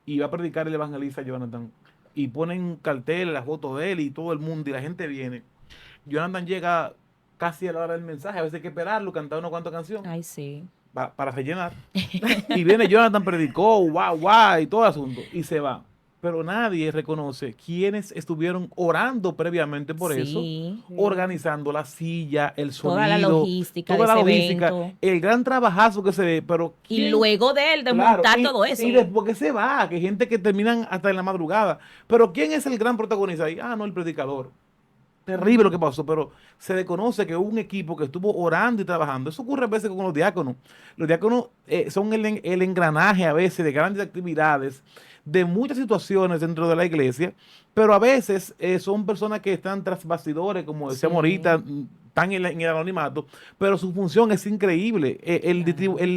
y va a predicar el evangelista Jonathan, y ponen carteles, las fotos de él y todo el mundo, y la gente viene. Jonathan llega casi a la hora del mensaje, a veces hay que esperarlo, cantar una cuanta canción Ay, sí. para rellenar. Y viene Jonathan, predicó, guau, y todo el asunto, y se va. Pero nadie reconoce quiénes estuvieron orando previamente por eso, organizando la silla, el sonido, toda la logística, toda la de ese logística, evento. el gran trabajazo que se ve, pero Y luego de él, de claro, montar todo eso. Y después que se va, que hay gente que terminan hasta en la madrugada. Pero ¿quién es el gran protagonista ahí? Ah, no, el predicador. Terrible lo que pasó, pero se desconoce que hubo un equipo que estuvo orando y trabajando. Eso ocurre a veces con los diáconos. Los diáconos son el engranaje a veces de grandes actividades, de muchas situaciones dentro de la iglesia, pero a veces son personas que están tras bastidores, como decíamos ahorita, están en el anonimato, pero su función es increíble. El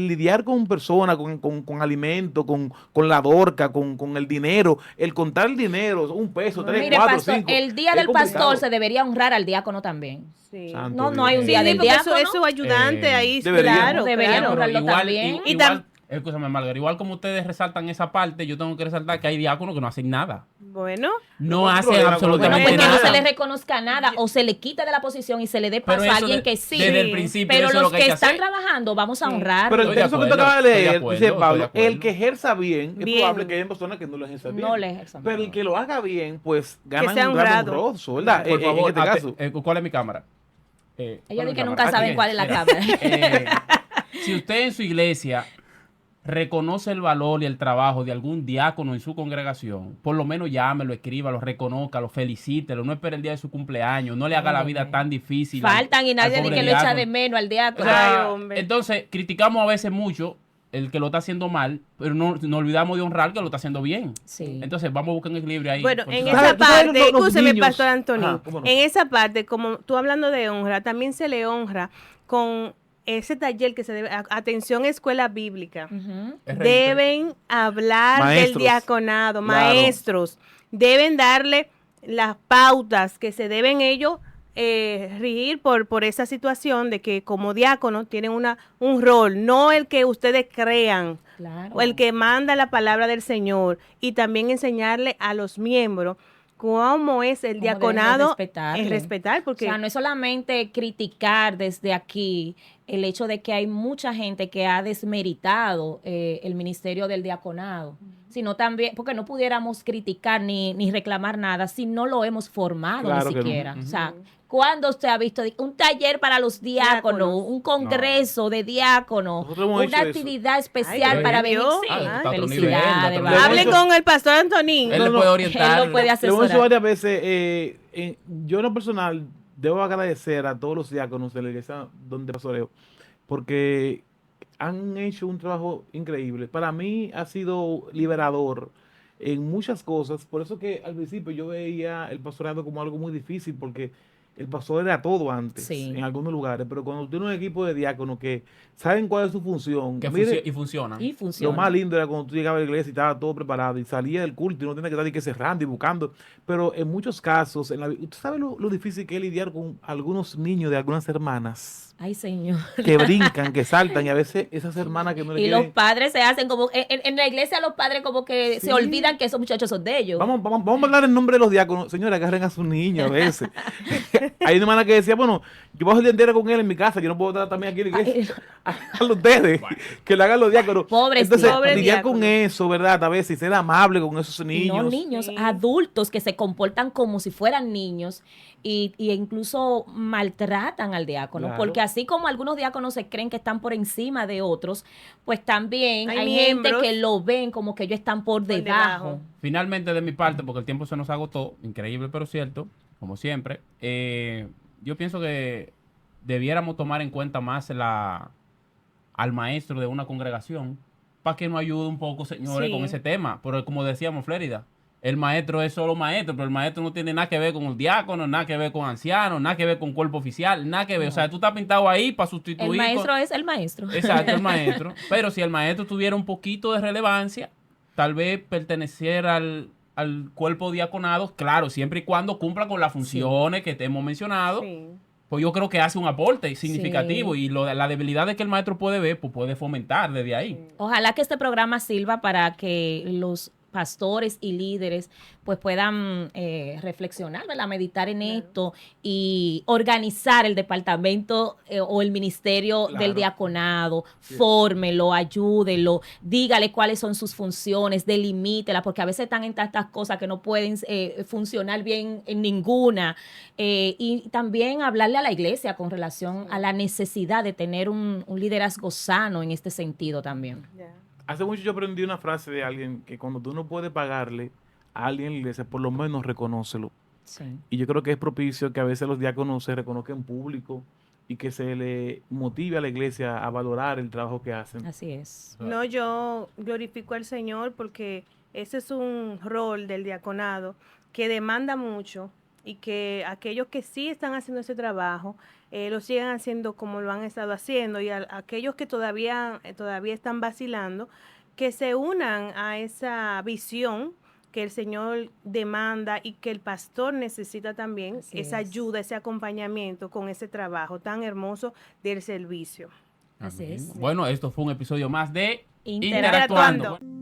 lidiar con personas, con alimento, con la dorca, con el dinero, el contar el dinero, un peso, tres, Mire, cuatro, pastor, cinco. el día del pastor se debería honrar al diácono también. Sí. No hay un día del porque diácono. es su ayudante ahí, deberían. claro. Deberían claro. honrarlo también. Igual, escúchame, Margaret, igual como ustedes resaltan esa parte, yo tengo que resaltar que hay diáconos que no hacen nada. Bueno. No No, hacen problema, Bueno, absolutamente pues que no nada. se le reconozca nada o se le quite de la posición y se le dé paso Pero a eso alguien de- que sí. desde el principio Pero eso es los lo que hay que que están hacer. trabajando, vamos a honrar. Pero el Estoy de texto que tú acuerdo, acabas de estoy de leer, acuerdo, dice estoy Pablo, de acuerdo. el que ejerza bien, es Bien. probable que haya personas que no lo ejerzan bien. No le ejerzan Pero el bien. que lo haga bien, pues gana sea un gran honrado. honroso, ¿verdad? Por favor, en este caso. ¿cuál es mi cámara? Ellos ¿cuál es dicen mi que cámara? nunca Aquí saben es. cuál es la Mira, cámara. si usted en su iglesia reconoce el valor y el trabajo de algún diácono en su congregación, por lo menos llámelo, escríbalo, reconózcalo, felicítelo, no espere el día de su cumpleaños, no le haga la vida tan difícil. Faltan y al nadie ni pobre que lo echa diácono. de menos al O diácono. sea, Ay, hombre. entonces, criticamos a veces mucho el que lo está haciendo mal, pero no olvidamos de honrar que lo está haciendo bien. Sí. Entonces, vamos a buscar un equilibrio ahí. Bueno, con en su- esa ¿Tú sabes parte, los escúcheme, niños? Pastor Anthony, Ajá, ¿cómo no? en esa parte, como tú hablando de honra, también se le honra con ese taller que se debe, atención escuela bíblica. Ujú. Es Deben hablar Maestros. del diaconado, Claro. maestros, deben darle las pautas que se deben ellos regir por esa situación de que como diácono tienen un rol, no el que ustedes crean, Claro. o el que manda la palabra del Señor, y también enseñarle a los miembros cómo es el Cómo deben diaconado, respetarle. es respetar, porque O sea, no es solamente criticar desde aquí el hecho de que hay mucha gente que ha desmeritado el ministerio del diaconado, sino también, porque no pudiéramos criticar ni reclamar nada si no lo hemos formado Claro ni que no. siquiera. Ujú. O sea, ¿cuándo usted ha visto un taller para los diáconos, Diáconos. un congreso de diáconos, Nosotros hemos una hecho eso. actividad especial Ay, para Dios. venir? Sí, Ah, está a otro nivel, felicidades. está a otro vale. nivel. hablen Eso- con el pastor Antonín. Él le puede orientar. Él lo puede Lo hemos hecho asesorar. varias veces. Yo en lo personal debo agradecer a todos los diáconos de la iglesia donde pastoreo, porque han hecho un trabajo increíble. Para mí ha sido liberador en muchas cosas. Por eso que al principio yo veía el pastorado como algo muy difícil, porque el pastor era todo antes, Sí. en algunos lugares. Pero cuando tiene un equipo de diáconos que saben cuál es su función, mire, Y funciona. Y lo funciona. más lindo era cuando tú llegabas a la iglesia y estaba todo preparado y salía del culto y no tenía que estar ni que cerrando y buscando. Pero en muchos casos, ¿usted sabe lo difícil que es lidiar con algunos niños de algunas hermanas Ay, señor. que brincan, que saltan y a veces esas hermanas que no le Y los quieren... padres se hacen como, en la iglesia los padres como que Sí. se olvidan que esos muchachos son de ellos. Vamos a hablar en nombre de los diáconos. Señora, agarren a sus niños a veces. Porque hay una hermana que decía, bueno, yo paso el día entero con él en mi casa, yo no puedo estar también aquí en la iglesia. Háganlo ustedes, que lo hagan los diáconos. Pobres Entonces, pobres lidiar diáconos. con eso, ¿verdad? A veces ser amable con esos Y niños. no niños, Sí. adultos que se comportan como si fueran niños y incluso maltratan al diácono, Claro. porque así como algunos diáconos se creen que están por encima de otros, pues también Hay hay gente miembros que lo ven como que ellos están por debajo. Finalmente, de mi parte, porque el tiempo se nos agotó, increíble pero cierto, como siempre, yo pienso que debiéramos tomar en cuenta más al maestro de una congregación para que nos ayude un poco, señores, Sí. con ese tema. Pero como decíamos, Flérida, el maestro es solo maestro, pero el maestro no tiene nada que ver con el diácono, nada que ver con ancianos, nada que ver con cuerpo oficial, nada que ver. O sea, tú estás pintado ahí para sustituir. El maestro es el maestro. Exacto, el maestro. Pero si el maestro tuviera un poquito de relevancia, tal vez pertenecer al cuerpo diaconado, claro, siempre y cuando cumpla con las funciones que te hemos mencionado, Sí. pues yo creo que hace un aporte significativo Sí. y la debilidad que el maestro puede ver, pues puede fomentar desde ahí. Ojalá que este programa sirva para que los pastores y líderes pues puedan reflexionar, ¿verdad? Meditar en esto y organizar el departamento o el ministerio Claro. del diaconado, Sí. fórmelo, ayúdelo, dígale cuáles son sus funciones, delimítela, porque a veces están en tantas cosas que no pueden funcionar bien en ninguna. Y también hablarle a la iglesia con relación a la necesidad de tener un liderazgo sano en este sentido también. Ya. Hace mucho yo aprendí una frase de alguien que cuando tú no puedes pagarle a alguien en la iglesia, por lo menos reconócelo. Sí. Y yo creo que es propicio que a veces los diáconos se reconozcan en público y que se le motive a la iglesia a valorar el trabajo que hacen. Así es. No, yo glorifico al Señor porque ese es un rol del diaconado que demanda mucho y que aquellos que sí están haciendo ese trabajo lo sigan haciendo como lo han estado haciendo y aquellos que todavía están vacilando, que se unan a esa visión que el Señor demanda y que el pastor necesita también, Así esa es. ayuda, ese acompañamiento con ese trabajo tan hermoso del servicio. Así Amén. es. Bueno, esto fue un episodio más de Interactuando. Interactuando.